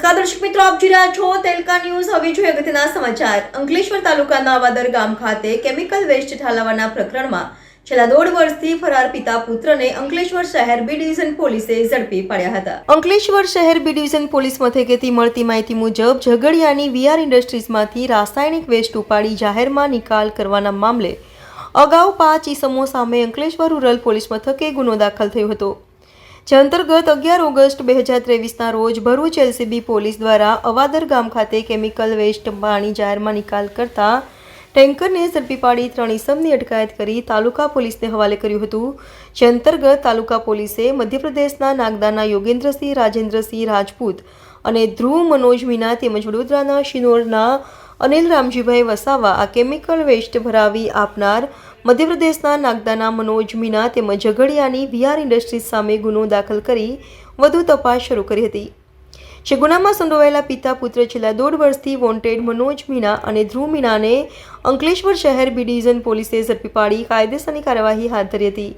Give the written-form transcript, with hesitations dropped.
નમસ્કાર દર્શક મિત્રો, આપ જોઈ રહ્યા છો તેલકા ન્યૂઝ। હવે જોઈએ અગત્યના સમાચાર। અંકલેશ્વર તાલુકાના અવાદર ગામ ખાતે કેમિકલ વેસ્ટ ઠાલવવાના પ્રકરણમાં છેલ્લા 1.5 વર્ષથી ફરાર પિતા પુત્રને અંકલેશ્વર શહેર બી ડિવિઝન પોલીસે ઝડપી પાડ્યા હતા। અંકલેશ્વર શહેર બી ડિવિઝન પોલીસ મથકેથી મળતી માહિતી મુજબ ઝઘડિયાની વીઆર ઇન્ડસ્ટ્રીઝમાંથી રાસાયણિક વેસ્ટ ઉપાડી જાહેરમાં નિકાલ કરવાના મામલે અગાઉ 5 ઈસમો સામે અંકલેશ્વર રૂરલ પોલીસ મથકે ગુનો દાખલ થયો હતો। જે અંતર્ગત 11 ઓગસ્ટ 2023ના રોજ ભરૂચ એલસીબી પોલીસ દ્વારા અવાદર ગામ ખાતે કેમિકલ વેસ્ટ પાણી જાહેરમાં નિકાલ કરતા ટેન્કરને ઝડપી પાડી 3 ઈસમની અટકાયત કરી તાલુકા પોલીસને હવાલે કર્યું હતું। જે અંતર્ગત તાલુકા પોલીસે મધ્યપ્રદેશના નાગદાના યોગેન્દ્રસિંહ રાજેન્દ્રસિંહ રાજપૂત અને ધ્રુવ મનોજ મીના તેમજ વડોદરાના શિનોરના અનિલ રામજીભાઈ વસાવા આ કેમિકલ વેસ્ટ ભરાવી આપનાર મધ્યપ્રદેશના નાગદાના મનોજ મીના તેમજ ઝઘડિયાની વીઆર ઇન્ડસ્ટ્રીઝ સામે ગુનો દાખલ કરી વધુ તપાસ શરૂ કરી હતી। જે ગુનામાં સંડોવાયેલા પિતા પુત્ર છેલ્લા 1.5 વર્ષથી વોન્ટેડ મનોજ મીના અને ધ્રુવ મીનાને અંકલેશ્વર શહેર બી ડિવિઝન પોલીસે ઝડપી પાડી કાયદેસરની કાર્યવાહી હાથ ધરી હતી।